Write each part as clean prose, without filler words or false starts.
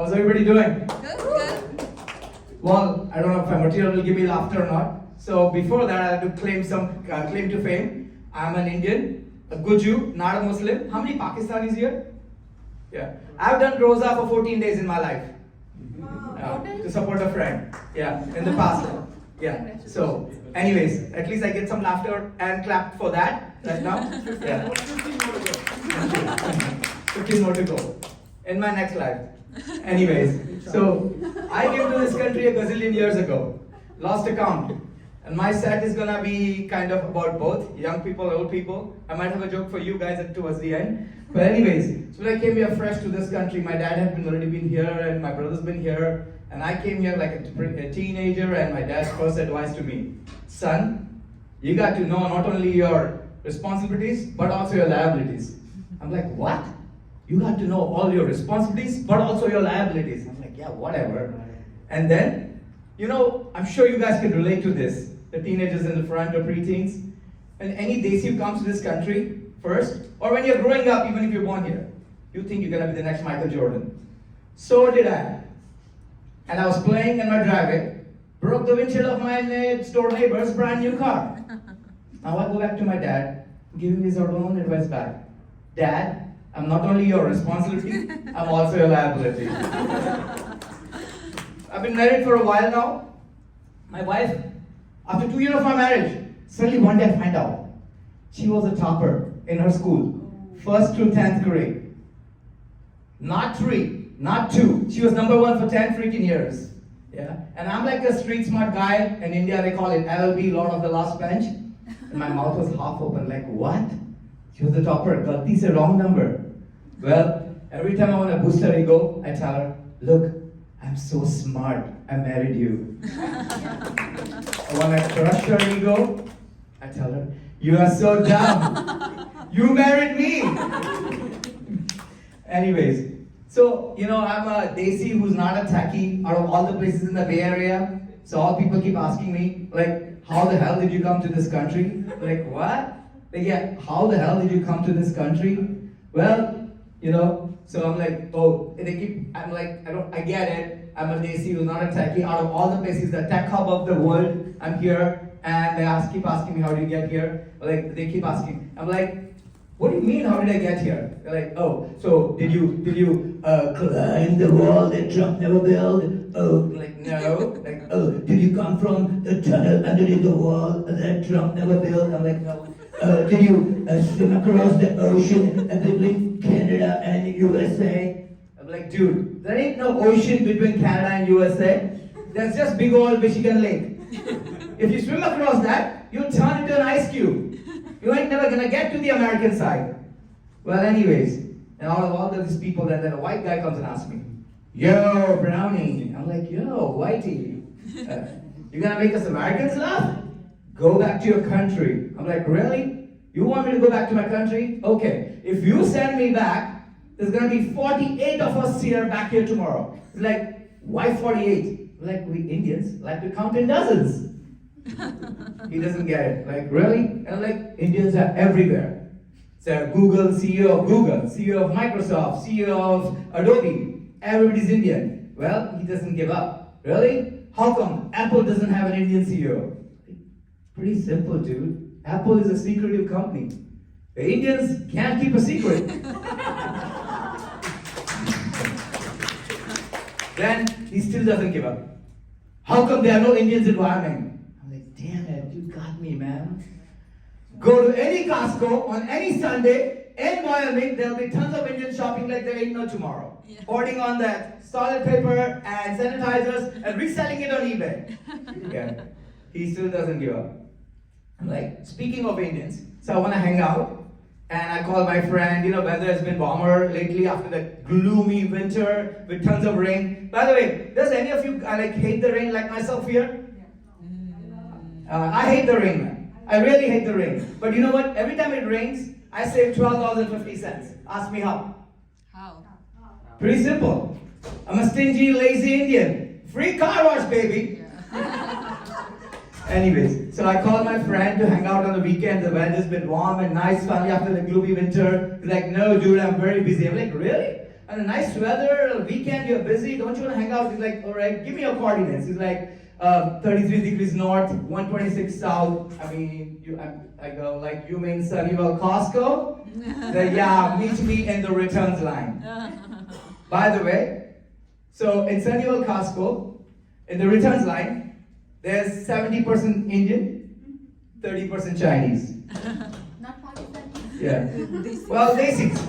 How's everybody doing? Good. Well, I don't know if my material will give me laughter or not. So before that, I have to claim some claim to fame. I'm an Indian, a good Jew, not a Muslim. How many Pakistanis here? Yeah. I've done roza for 14 days in my life. To support a friend. Yeah, in the past. Yeah. So, anyways, at least I get some laughter and clap for that right now. Yeah. 15 more to go in my next life. Anyways, so I came to this country a gazillion years ago. Lost account. And my set is gonna be kind of about both young people, old people. I might have a joke for you guys towards the end. But anyways, so when I came here fresh to this country, my dad had already been here and my brother's been here. And I came here like a teenager, and my dad's first advice to me, son, you got to know not only your responsibilities, but also your liabilities. I'm like, what? You got to know all your responsibilities, but also your liabilities. I'm like, yeah, whatever. And then, you know, I'm sure you guys can relate to this. The teenagers in the front or preteens. And any Desi who comes to this country first, or when you're growing up, even if you're born here, you think you're gonna be the next Michael Jordan. So did I. And I was playing in my driveway, broke the windshield of my store neighbor's brand new car. Now I go back to my dad, give him his own advice back. Dad, I'm not only your responsibility, I'm also your liability. I've been married for a while now. My wife, after 2 years of my marriage, suddenly one day I find out she was a topper in her school, 1st to 10th grade. Not 3, not 2. She was number 1 for 10 freaking years. Yeah. And I'm like a street smart guy. In India they call it LLB, Lord of the Last Bench. And my mouth was half open, like, what? She was the topper. Galti se wrong number. Well, every time I want to boost her ego, I tell her, look, I'm so smart, I married you. I want to crush her ego, I tell her, you are so dumb. You married me. Anyways, so, you know, I'm a Desi who's not a techie out of all the places in the Bay Area. So all people keep asking me, like, how the hell did you come to this country? Like, what? Like, yeah, how the hell did you come to this country? Well, you know, so I'm like, oh, I'm like, I get it. I'm a Desi who's not a techie. Out of all the places, the tech hub of the world, I'm here. And they keep asking me, how did you get here? Like, they keep asking. I'm like, what do you mean, how did I get here? They're like, oh, so did you climb the wall that Trump never built? Oh, I'm like, no. Like, oh, did you come from the tunnel underneath the wall that Trump never built? I'm like, no. Did you swim across the ocean between Canada and USA? I'm like, dude, there ain't no ocean between Canada and USA. There's just big old Michigan Lake. If you swim across that, you'll turn into an ice cube. You ain't never gonna get to the American side. Well, anyways, and out of all of these people, then a white guy comes and asks me, yo, Brownie. I'm like, yo, Whitey, you gonna make us Americans laugh? Go back to your country. I'm like, really? You want me to go back to my country? Okay, if you send me back, there's gonna be 48 of us here back here tomorrow. It's like, why 48? Like, we Indians like to count in dozens. He doesn't get it. Like, really? And I'm like, Indians are everywhere. So Google, CEO of Google, CEO of Microsoft, CEO of Adobe, everybody's Indian. Well, he doesn't give up. Really? How come Apple doesn't have an Indian CEO? Pretty simple, dude. Apple is a secretive company. The Indians can't keep a secret. Then he still doesn't give up. How come there are no Indians in Wyoming? I'm like, damn it, you got me, man. Go to any Costco on any Sunday in Wyoming, there'll be tons of Indians shopping like there ain't no tomorrow. Yeah. Hoarding on that toilet paper and sanitizers and reselling it on eBay. Yeah. He still doesn't give up. I'm like, speaking of Indians, so I want to hang out. And I call my friend, you know, weather has been warmer lately after that gloomy winter with tons of rain. By the way, does any of you hate the rain like myself here? I hate the rain, man. I really hate the rain. But you know what? Every time it rains, I save $12.50. Ask me how. How? Pretty simple. I'm a stingy, lazy Indian. Free car wash, baby. Anyways, so I called my friend to hang out on the weekend. The weather's been warm and nice, finally after the gloomy winter. He's like, no, dude, I'm very busy. I'm like, really? and a nice weather, a weekend, you're busy, don't you want to hang out? He's like, all right, give me your coordinates. He's like, 33 degrees north, 126 south. I mean, I go, like, you mean Sunnyvale, Costco? Like, yeah, meet me in the returns line. By the way, so in Sunnyvale, Costco, in the returns line, there's 70% Indian, 30% Chinese. Not Pakistani. Yeah. Well, basics.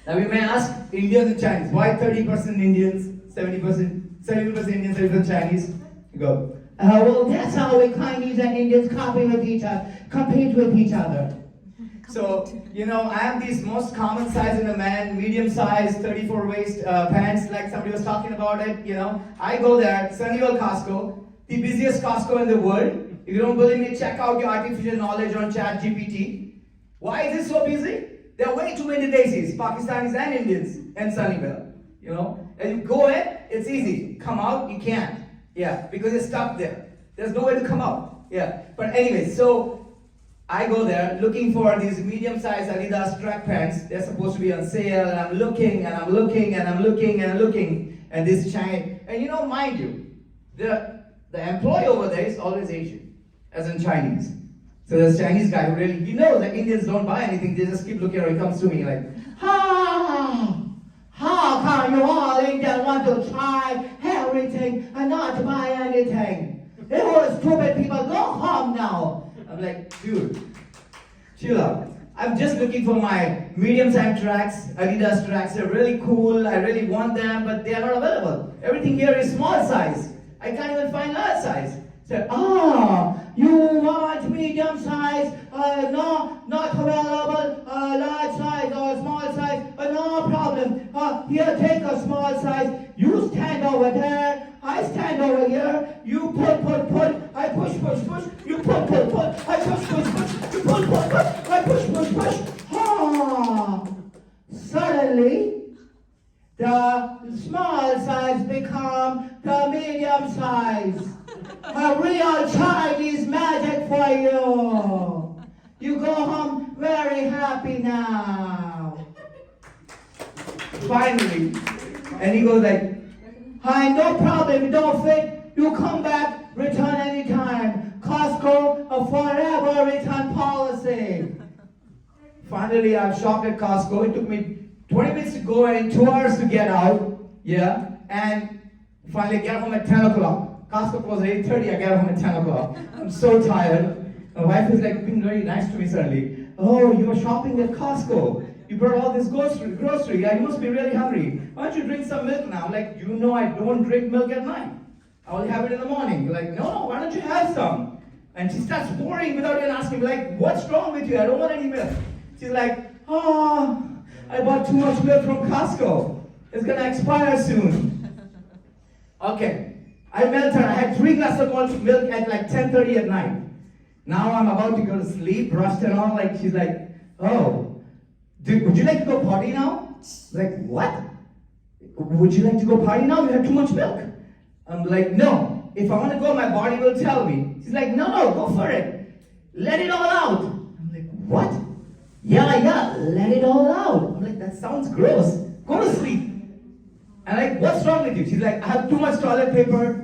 Now we may ask Indians and Chinese, why 30% Indians, 70% Indians, 30% Chinese? You go, well, that's how we Chinese and Indians compete with each other. So, you know, I have these most common size in a man, medium size, 34 waist pants, like somebody was talking about it, you know. I go there, Sunnyvale Costco, the busiest Costco in the world. If you don't believe me, check out your artificial knowledge on ChatGPT. Why is it so busy? There are way too many Desis, Pakistanis and Indians in Sunnyvale, you know. And you go in, it's easy. Come out, you can't. Yeah, because you're stuck there. There's no way to come out. Yeah, but anyway, so I go there looking for these medium-sized Adidas track pants. They're supposed to be on sale, and I'm looking, and I'm looking, and I'm looking, and I'm looking, and this Chinese. And you know, mind you, the employee over there is always Asian, as in Chinese. So this Chinese guy who really, you know, the Indians don't buy anything, they just keep looking at it. He comes to me like, how come you all Indians want to try everything and not buy anything? They were stupid people, go home now. I'm like, dude, chill out. I'm just looking for my medium-sized tracks, Adidas tracks. They're really cool, I really want them, but they are not available. Everything here is small size. I can't even find large size. So, you want medium size, no, not available, large size or small size, no problem. Here, take a small size. You stand over there, I stand over here. You pull, I push, you pull, I push, you pull, I push. Suddenly, the small size become the medium size. A real Chinese magic for you. You go home very happy now. Finally. And he goes like, hi, no problem, you don't fit, you come back, return anytime. Costco, a forever return policy. Finally, I've shopped at Costco. It took me 20 minutes to go and 2 hours to get out. Yeah, and finally get home at 10 o'clock. Costco closed at 8:30, I get home at 10 o'clock. I'm so tired. My wife is like being very nice to me suddenly. Oh, you were shopping at Costco. You brought all this grocery. Yeah, you must be really hungry. Why don't you drink some milk now? I'm like, you know I don't drink milk at night. I only have it in the morning. You're like, no, why don't you have some? And she starts pouring without even asking me, like, what's wrong with you? I don't want any milk. She's like, I bought too much milk from Costco. It's gonna expire soon. Okay. I melted her. I had 3 glasses of milk at like 10:30 at night. Now I'm about to go to sleep, brushed and all. Like she's like, oh, would you like to go party now? Like, what? Would you like to go party now? You have too much milk. I'm like, no. If I want to go, my body will tell me. She's like, no, go for it. Let it all out. I'm like, what? Yeah, let it all out. I'm like, that sounds gross. Go to sleep. I'm like, what's wrong with you? She's like, I have too much toilet paper.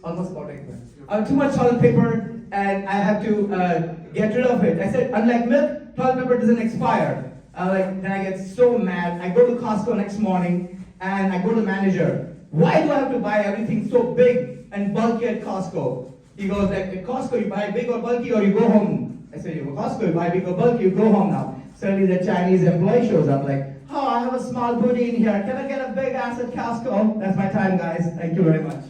Almost about it. I have too much toilet paper and I have to get rid of it. I said, unlike milk, toilet paper doesn't expire. Then I get so mad. I go to Costco next morning and I go to the manager. Why do I have to buy everything so big and bulky at Costco? He goes like, at Costco you buy big or bulky or you go home. I said, at Costco you buy big or bulky, you go home now. Suddenly the Chinese employee shows up like, oh, I have a small booty in here. Can I get a big ass at Costco? That's my time, guys. Thank you very much.